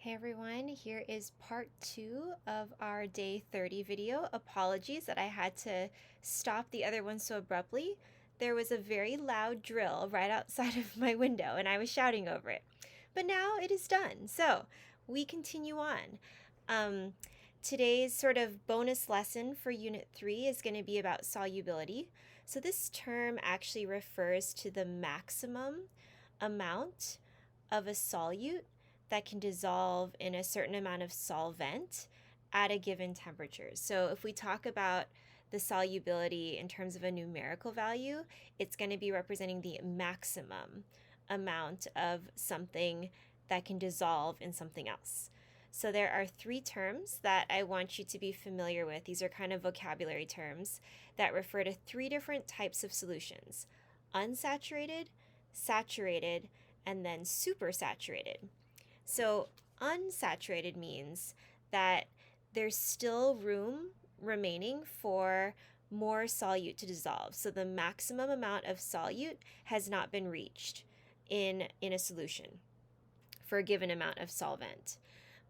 Hey everyone, here is part 2 of our day 30 video. Apologies that I had to stop the other one so abruptly. There was a very loud drill right outside of my window and I was shouting over it. But now it is done, so we continue on. Today's sort of bonus lesson for Unit 3 is going to be about solubility. So this term actually refers to the maximum amount of a solute that can dissolve in a certain amount of solvent at a given temperature. So if we talk about the solubility in terms of a numerical value, it's going to be representing the maximum amount of something that can dissolve in something else. So there are 3 terms that I want you to be familiar with. These are kind of vocabulary terms that refer to 3 different types of solutions: unsaturated, saturated, and then supersaturated. So unsaturated means that there's still room remaining for more solute to dissolve. So the maximum amount of solute has not been reached in a solution for a given amount of solvent.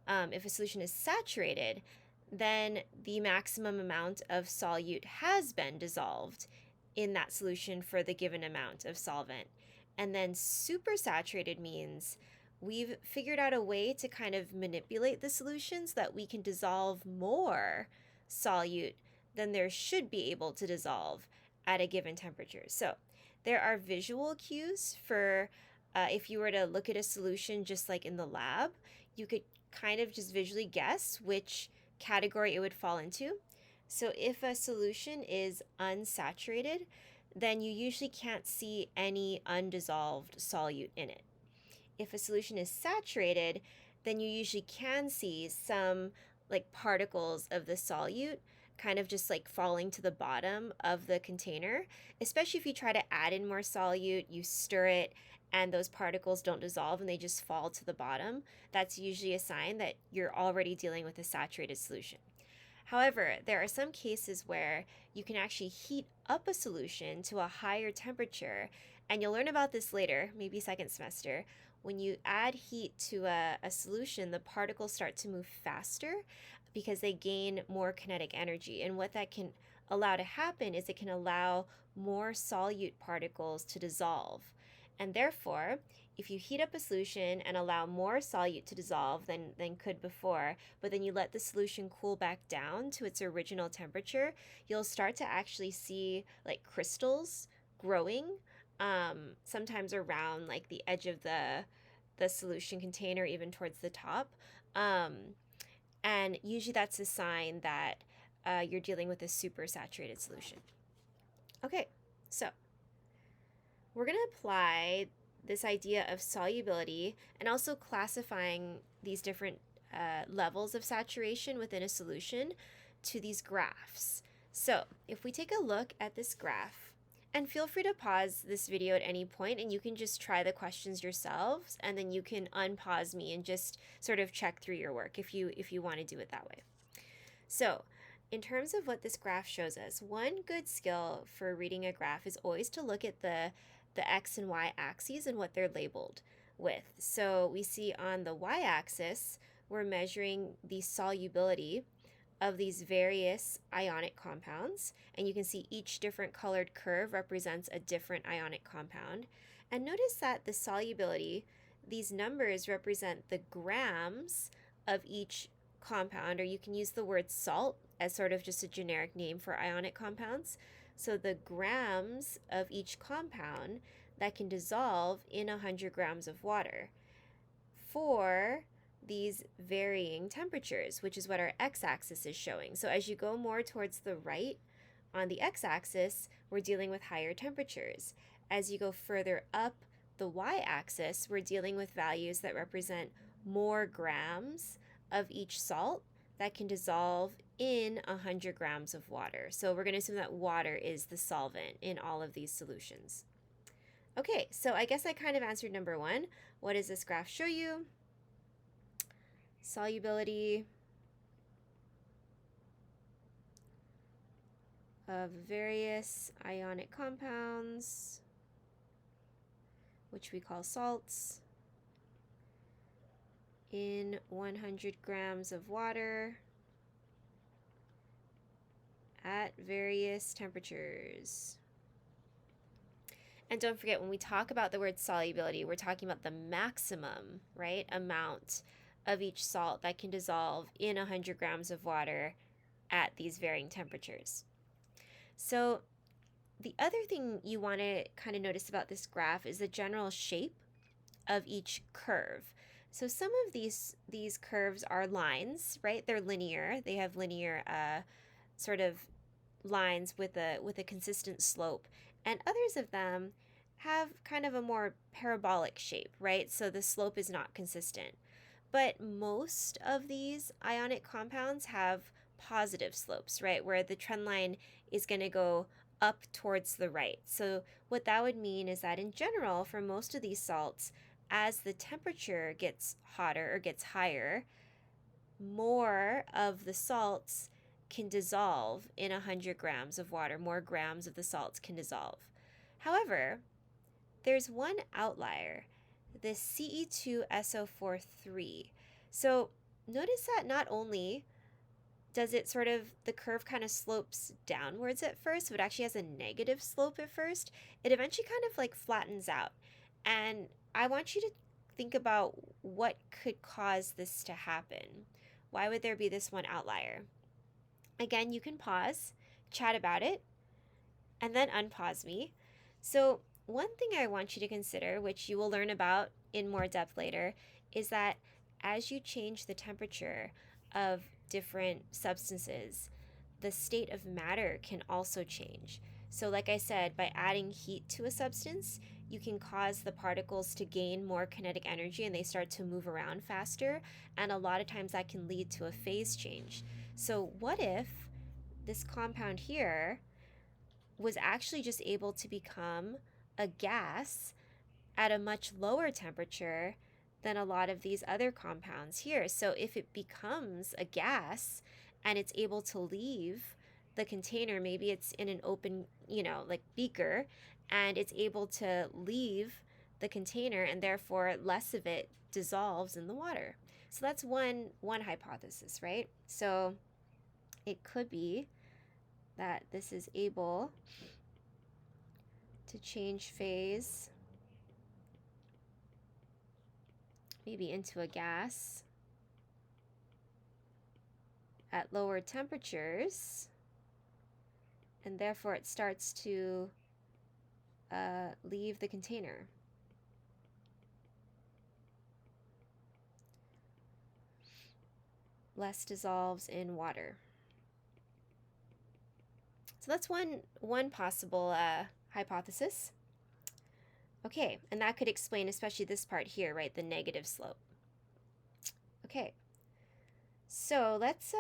If a solution is saturated, then the maximum amount of solute has been dissolved in that solution for the given amount of solvent. And then supersaturated means we've figured out a way to kind of manipulate the solution so that we can dissolve more solute than there should be able to dissolve at a given temperature. So there are visual cues for if you were to look at a solution just like in the lab, you could kind of just visually guess which category it would fall into. So if a solution is unsaturated, then you usually can't see any undissolved solute in it. If a solution is saturated, then you usually can see some like particles of the solute kind of just like falling to the bottom of the container, especially if you try to add in more solute, you stir it, and those particles don't dissolve and they just fall to the bottom. That's usually a sign that you're already dealing with a saturated solution. However, there are some cases where you can actually heat up a solution to a higher temperature, and you'll learn about this later, maybe second semester. When you add heat to a solution, the particles start to move faster because they gain more kinetic energy. And what that can allow to happen is it can allow more solute particles to dissolve. And therefore, if you heat up a solution and allow more solute to dissolve than could before, but then you let the solution cool back down to its original temperature, you'll start to actually see like crystals growing, sometimes around like the edge of the solution container, even towards the top. And usually that's a sign that you're dealing with a supersaturated solution. Okay, so we're going to apply this idea of solubility and also classifying these different levels of saturation within a solution to these graphs. So if we take a look at this graph, and feel free to pause this video at any point and you can just try the questions yourselves, and then you can unpause me and just sort of check through your work if you want to do it that way. So in terms of what this graph shows us, one good skill for reading a graph is always to look at the x and y axes and what they're labeled with. So we see on the y-axis, we're measuring the solubility of these various ionic compounds, and you can see each different colored curve represents a different ionic compound. And notice that the solubility, these numbers represent the grams of each compound, or you can use the word salt as sort of just a generic name for ionic compounds. So the grams of each compound that can dissolve in 100 grams of water for these varying temperatures, which is what our x-axis is showing. So as you go more towards the right on the x-axis, we're dealing with higher temperatures. As you go further up the y-axis, we're dealing with values that represent more grams of each salt that can dissolve in 100 grams of water. So we're going to assume that water is the solvent in all of these solutions. Okay, so I guess I kind of answered number 1. What does this graph show you? Solubility of various ionic compounds, which we call salts, in 100 grams of water at various temperatures. And don't forget, when we talk about the word solubility, we're talking about the maximum, right, amount of each salt that can dissolve in 100 grams of water at these varying temperatures. So the other thing you want to kind of notice about this graph is the general shape of each curve. So some of these curves are lines, right? They're linear. They have linear sort of lines with a consistent slope, and others of them have kind of a more parabolic shape, right? So the slope is not consistent. But most of these ionic compounds have positive slopes, right? Where the trend line is going to go up towards the right. So what that would mean is that in general, for most of these salts, as the temperature gets hotter or gets higher, more of the salts can dissolve in 100 grams of water. More grams of the salts can dissolve. However, there's one outlier, this Ce2SO43. So notice that not only does it sort of, the curve kind of slopes downwards at first, so it actually has a negative slope at first, it eventually kind of like flattens out. And I want you to think about what could cause this to happen. Why would there be this one outlier? Again, you can pause, chat about it, and then unpause me. So one thing I want you to consider, which you will learn about in more depth later, is that as you change the temperature of different substances, the state of matter can also change. So like I said, by adding heat to a substance, you can cause the particles to gain more kinetic energy and they start to move around faster, and a lot of times that can lead to a phase change. So what if this compound here was actually just able to become a gas at a much lower temperature than a lot of these other compounds here? So if it becomes a gas and it's able to leave the container, maybe it's in an open, like beaker, and it's able to leave the container and therefore less of it dissolves in the water. So that's one hypothesis, right? So it could be that this is able to change phase maybe into a gas at lower temperatures, and therefore it starts to leave the container. Less dissolves in water. So that's one possible hypothesis. Okay, and that could explain especially this part here, right, the negative slope. Okay, so let's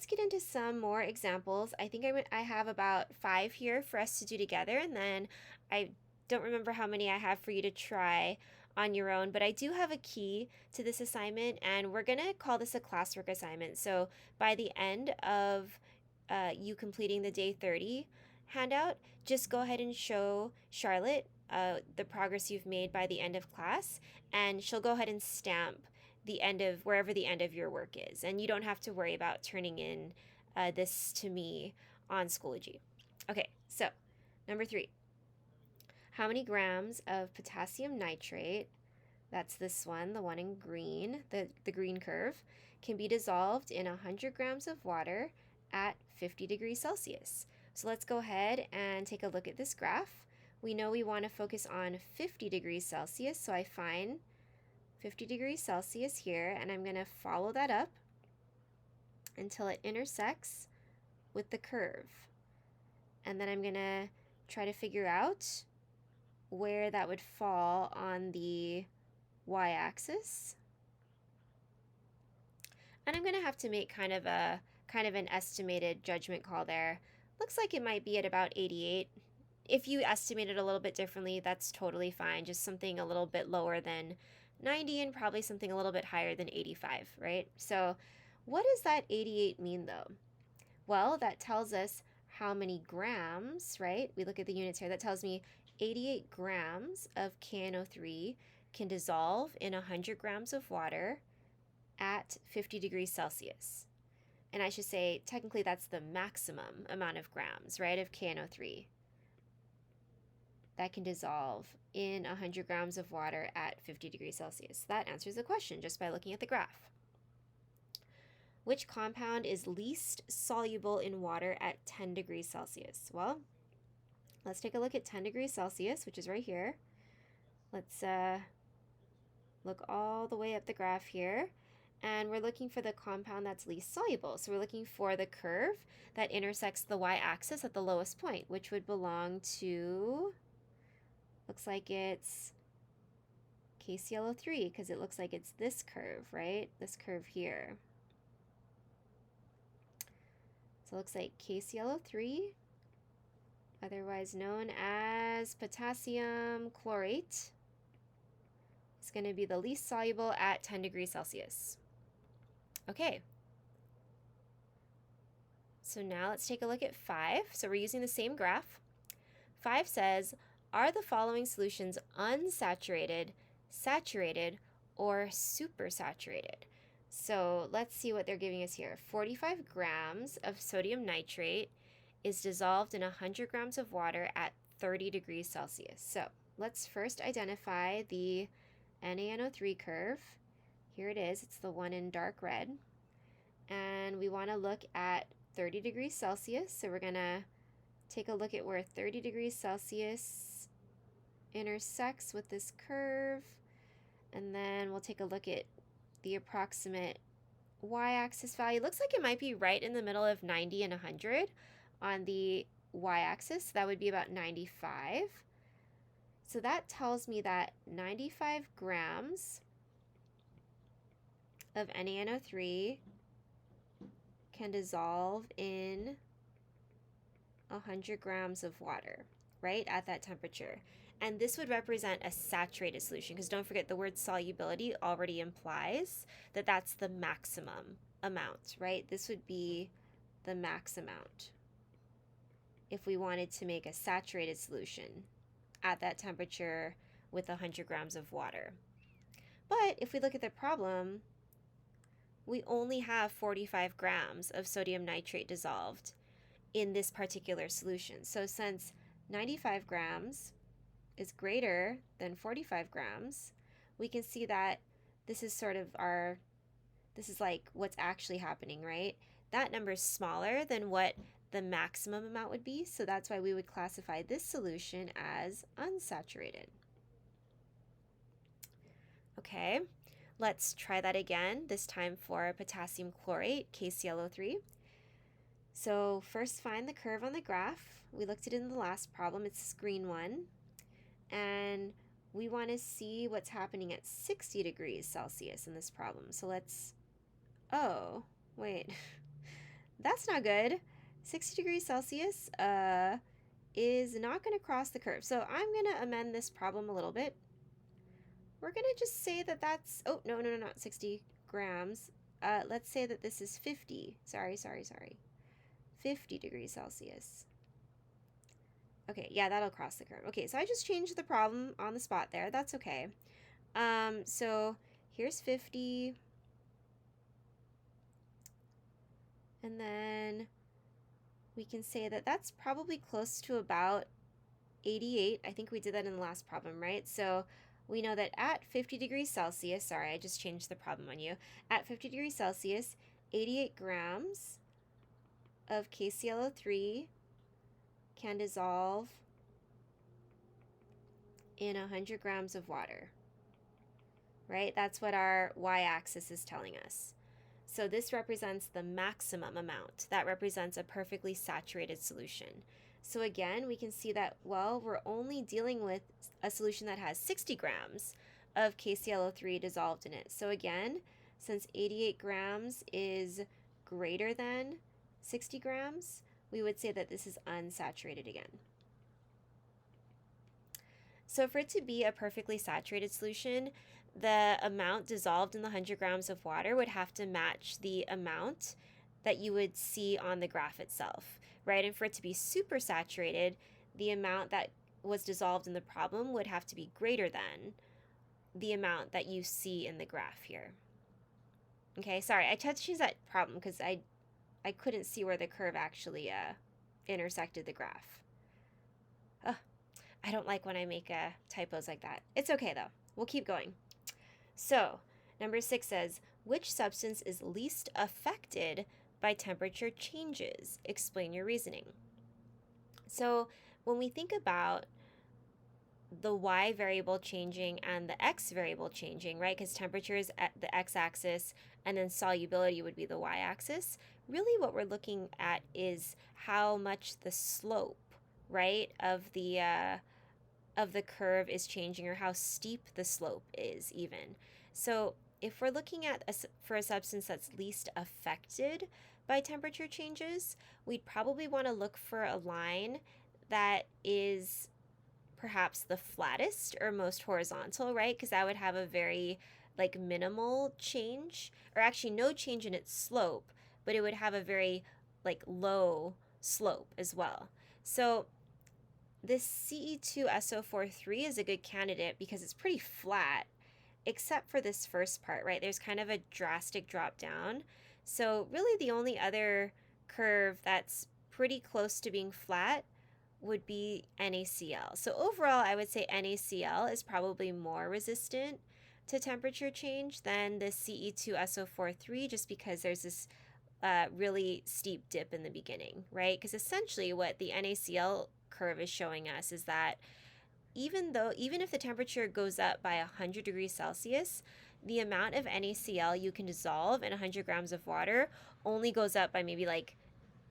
get into some more examples. I think I have about 5 here for us to do together, and then I don't remember how many I have for you to try on your own, but I do have a key to this assignment, and we're gonna call this a classwork assignment. So by the end of you completing the day 30 handout, just go ahead and show Charlotte the progress you've made by the end of class, and she'll go ahead and stamp the end of wherever the end of your work is, and you don't have to worry about turning in this to me on Schoology. Okay, so number 3. How many grams of potassium nitrate, that's this one, the one in green, the green curve, can be dissolved in 100 grams of water at 50 degrees Celsius? So let's go ahead and take a look at this graph. We know we want to focus on 50 degrees Celsius, so I find 50 degrees Celsius here, and I'm going to follow that up until it intersects with the curve. And then I'm going to try to figure out where that would fall on the y-axis. And I'm going to have to make kind of an estimated judgment call there. Looks like it might be at about 88. If you estimate it a little bit differently, that's totally fine. Just something a little bit lower than 90 and probably something a little bit higher than 85, right? So what does that 88 mean though? Well, that tells us how many grams, right? We look at the units here. That tells me 88 grams of KNO3 can dissolve in 100 grams of water at 50 degrees Celsius. And I should say, technically that's the maximum amount of grams, right, of KNO3 that can dissolve in 100 grams of water at 50 degrees Celsius. That answers the question just by looking at the graph. Which compound is least soluble in water at 10 degrees Celsius? Well, let's take a look at 10 degrees Celsius, which is right here. Let's look all the way up the graph here. And we're looking for the compound that's least soluble. So we're looking for the curve that intersects the y-axis at the lowest point, which would belong to, looks like it's KClO3, because it looks like it's this curve, right? This curve here. So it looks like KClO3, otherwise known as potassium chlorate, is going to be the least soluble at 10 degrees Celsius. Okay. So now let's take a look at 5. So we're using the same graph. 5 says, are the following solutions unsaturated, saturated, or supersaturated? So let's see what they're giving us here. 45 grams of sodium nitrate is dissolved in 100 grams of water at 30 degrees Celsius. So let's first identify the NaNO3 curve. Here it is. It's the one in dark red. And we want to look at 30 degrees Celsius. So we're going to take a look at where 30 degrees Celsius intersects with this curve. And then we'll take a look at the approximate y-axis value. Looks like it might be right in the middle of 90 and 100 on the y-axis. That would be about 95. So that tells me that 95 grams of NaNO3 can dissolve in 100 grams of water, right, at that temperature. And this would represent a saturated solution, because don't forget the word solubility already implies that that's the maximum amount, right? This would be the max amount if we wanted to make a saturated solution at that temperature with 100 grams of water. But if we look at the problem, we only have 45 grams of sodium nitrate dissolved in this particular solution. So since 95 grams is greater than 45 grams, we can see that this is sort of this is like what's actually happening, right? That number is smaller than what the maximum amount would be, so that's why we would classify this solution as unsaturated. Okay, let's try that again, this time for potassium chlorate, KClO3. So first find the curve on the graph. We looked at it in the last problem, it's this green one. And we want to see what's happening at 60 degrees Celsius in this problem. So let's, oh, wait, that's not good. 60 degrees Celsius is not going to cross the curve. So I'm going to amend this problem a little bit. We're going to just say that that's, oh, no, not 60 grams. Let's say that this is 50. Sorry. 50 degrees Celsius. Okay, yeah, that'll cross the curve. Okay, so I just changed the problem on the spot there. That's okay. So here's 50. And then we can say that that's probably close to about 88. I think we did that in the last problem, right? So we know that at 50 degrees Celsius, sorry, I just changed the problem on you. At 50 degrees Celsius, 88 grams of KClO3 can dissolve in 100 grams of water, right? That's what our y-axis is telling us. So this represents the maximum amount. That represents a perfectly saturated solution. So again, we can see that, well, we're only dealing with a solution that has 60 grams of KClO3 dissolved in it. So again, since 88 grams is greater than 60 grams, we would say that this is unsaturated again. So for it to be a perfectly saturated solution, the amount dissolved in the 100 grams of water would have to match the amount that you would see on the graph itself, right? And for it to be supersaturated, the amount that was dissolved in the problem would have to be greater than the amount that you see in the graph here. Okay, sorry, I had to change that problem because I couldn't see where the curve actually intersected the graph. Ugh, I don't like when I make typos like that. It's okay though. We'll keep going. So, number 6 says, which substance is least affected by temperature changes? Explain your reasoning. So, when we think about the y variable changing and the x variable changing, right? Because temperature is at the x-axis and then solubility would be the y-axis. Really what we're looking at is how much the slope, right, of the curve is changing, or how steep the slope is even. So if we're looking at for a substance that's least affected by temperature changes, we'd probably want to look for a line that is perhaps the flattest or most horizontal, right? Because that would have a very like minimal change, or actually no change in its slope, but it would have a very like low slope as well. So this Ce2SO43 is a good candidate because it's pretty flat, except for this first part, right? There's kind of a drastic drop down. So really the only other curve that's pretty close to being flat would be NaCl. So overall, I would say NaCl is probably more resistant to temperature change than the Ce2SO43, just because there's this really steep dip in the beginning, right? Because essentially what the NaCl curve is showing us is that even if the temperature goes up by 100 degrees Celsius, the amount of NaCl you can dissolve in 100 grams of water only goes up by maybe like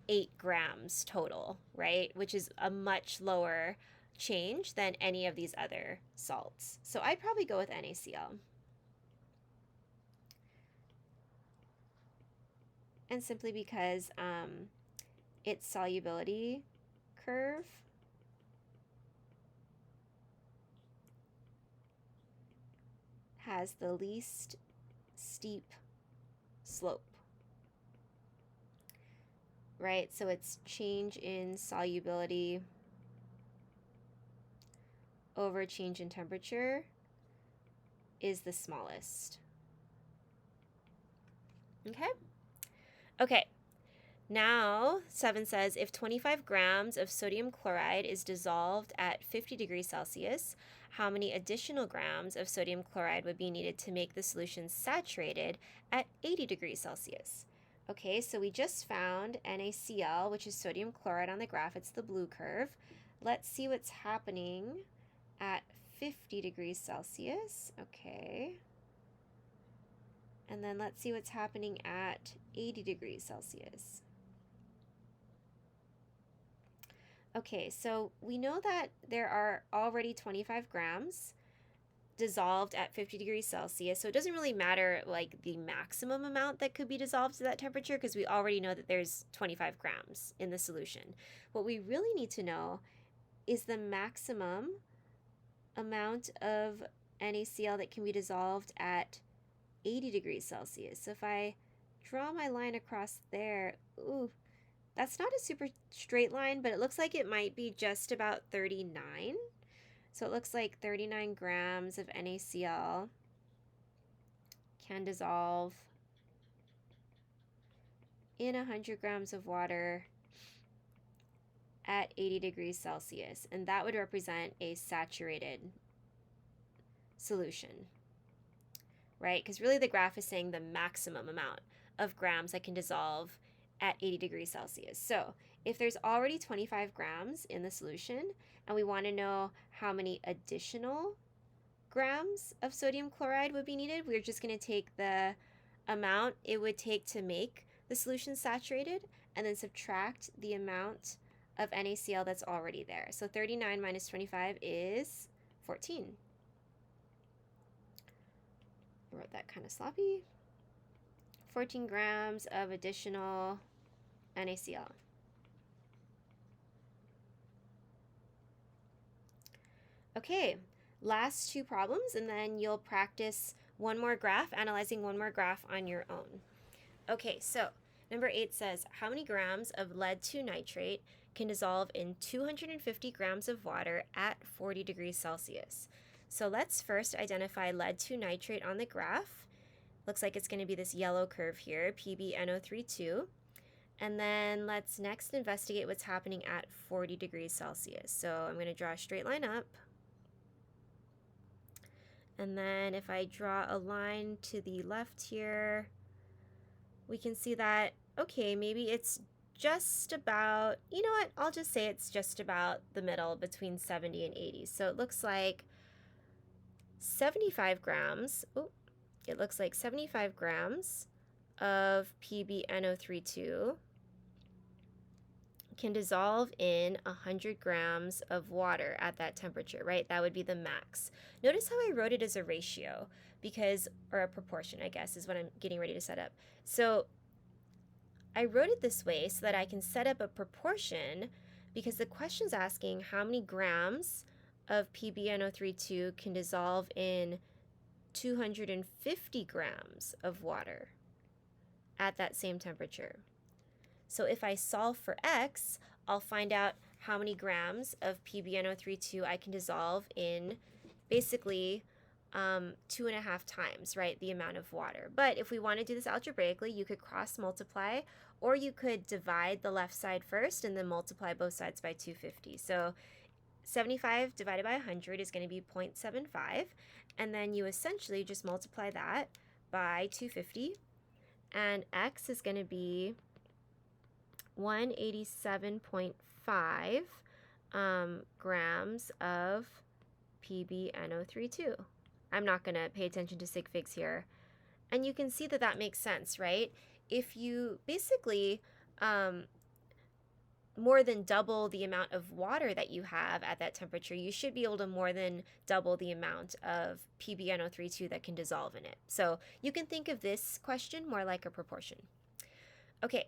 8 grams total, right? Which is a much lower change than any of these other salts. So I'd probably go with NaCl. And simply because its solubility curve has the least steep slope, right? So its change in solubility over change in temperature is the smallest. Okay? Okay. Now, 7 says, if 25 grams of sodium chloride is dissolved at 50 degrees Celsius, how many additional grams of sodium chloride would be needed to make the solution saturated at 80 degrees Celsius? Okay, so we just found NaCl, which is sodium chloride on the graph. It's the blue curve. Let's see what's happening at 50 degrees Celsius. Okay. And then let's see what's happening at 80 degrees Celsius. Okay, so we know that there are already 25 grams dissolved at 50 degrees Celsius, so it doesn't really matter like the maximum amount that could be dissolved to that temperature because we already know that there's 25 grams in the solution. What we really need to know is the maximum amount of NaCl that can be dissolved at 80 degrees Celsius. So if I draw my line across there, ooh, that's not a super straight line, but it looks like it might be just about 39. So it looks like 39 grams of NaCl can dissolve in 100 grams of water at 80 degrees Celsius. And that would represent a saturated solution, right? Because really the graph is saying the maximum amount of grams that can dissolve at 80 degrees Celsius. So if there's already 25 grams in the solution and we want to know how many additional grams of sodium chloride would be needed, we're just going to take the amount it would take to make the solution saturated and then subtract the amount of NaCl that's already there. So 39 minus 25 is 14. I wrote that kind of sloppy. 14 grams of additional NaCl. Okay, last two problems, and then you'll practice one more graph, analyzing one more graph on your own. Okay, so number 8 says, how many grams of lead-2 nitrate can dissolve in 250 grams of water at 40 degrees Celsius? So let's first identify lead-2 nitrate on the graph. Looks like it's going to be this yellow curve here, PbNO32. And then let's next investigate what's happening at 40 degrees Celsius. So I'm going to draw a straight line up. And then if I draw a line to the left here, we can see that, okay, maybe it's just about, you know what, I'll just say it's just about the middle between 70 and 80. So it looks like 75 grams, it looks like 75 grams of PbNO32 can dissolve in 100 grams of water at that temperature, right? That would be the max. Notice how I wrote it as a ratio because, or a proportion, I guess, is what I'm getting ready to set up. So I wrote it this way so that I can set up a proportion because the question's asking how many grams of PbNO32 can dissolve in 250 grams of water at that same temperature. So if I solve for x, I'll find out how many grams of PbNO32 I can dissolve in basically 2.5 times, right, the amount of water. But if we want to do this algebraically, you could cross multiply, or you could divide the left side first and then multiply both sides by 250. So 75 divided by 100 is going to be 0.75, and then you essentially just multiply that by 250, and x is going to be 187.5 grams of PbNO32. I'm not going to pay attention to sig figs here. And you can see that that makes sense, right? If you basically more than double the amount of water that you have at that temperature, you should be able to more than double the amount of PbNO32 that can dissolve in it. So you can think of this question more like a proportion. Okay.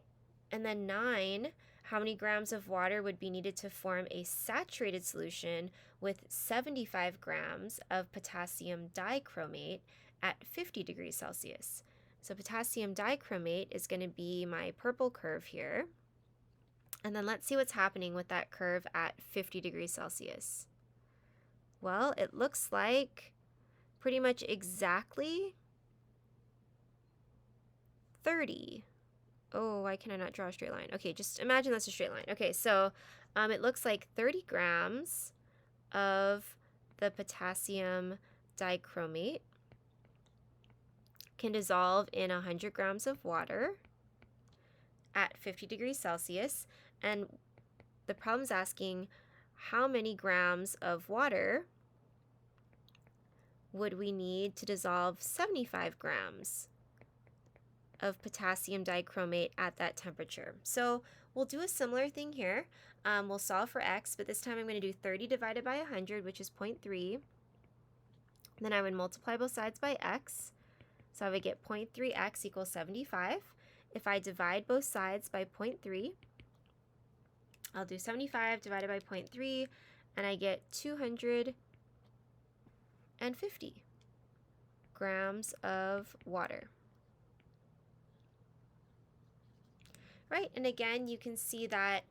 And then 9, how many grams of water would be needed to form a saturated solution with 75 grams of potassium dichromate at 50 degrees Celsius? So potassium dichromate is going to be my purple curve here. And then let's see what's happening with that curve at 50 degrees Celsius. Well, it looks like pretty much exactly 30. Oh, why can I not draw a straight line? Okay, just imagine that's a straight line. Okay, so it looks like 30 grams of the potassium dichromate can dissolve in 100 grams of water at 50 degrees Celsius. And the problem's asking how many grams of water would we need to dissolve 75 grams of potassium dichromate at that temperature. So we'll do a similar thing here. We'll solve for x, but this time I'm going to do 30 divided by 100, which is 0.3. Then I would multiply both sides by x. So I would get 0.3x equals 75. If I divide both sides by 0.3, I'll do 75 divided by 0.3, and I get 250 grams of water. Right, and again, you can see that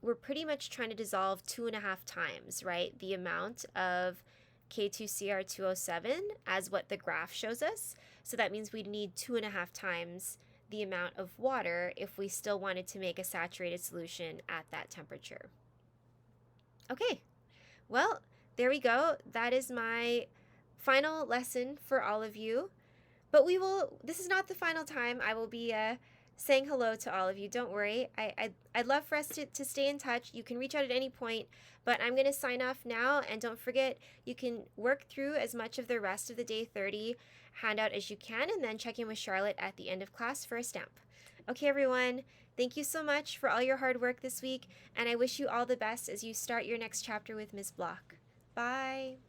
we're pretty much trying to dissolve 2.5 times, right, the amount of K2Cr2O7 as what the graph shows us. So that means we'd need 2.5 times the amount of water if we still wanted to make a saturated solution at that temperature. Okay, well, there we go. That is my final lesson for all of you. But this is not the final time. I will be saying hello to all of you. Don't worry. I'd love for us to stay in touch. You can reach out at any point, but I'm going to sign off now. And don't forget, you can work through as much of the rest of the Day 30 handout as you can, and then check in with Charlotte at the end of class for a stamp. Okay, everyone. Thank you so much for all your hard work this week, and I wish you all the best as you start your next chapter with Ms. Block. Bye.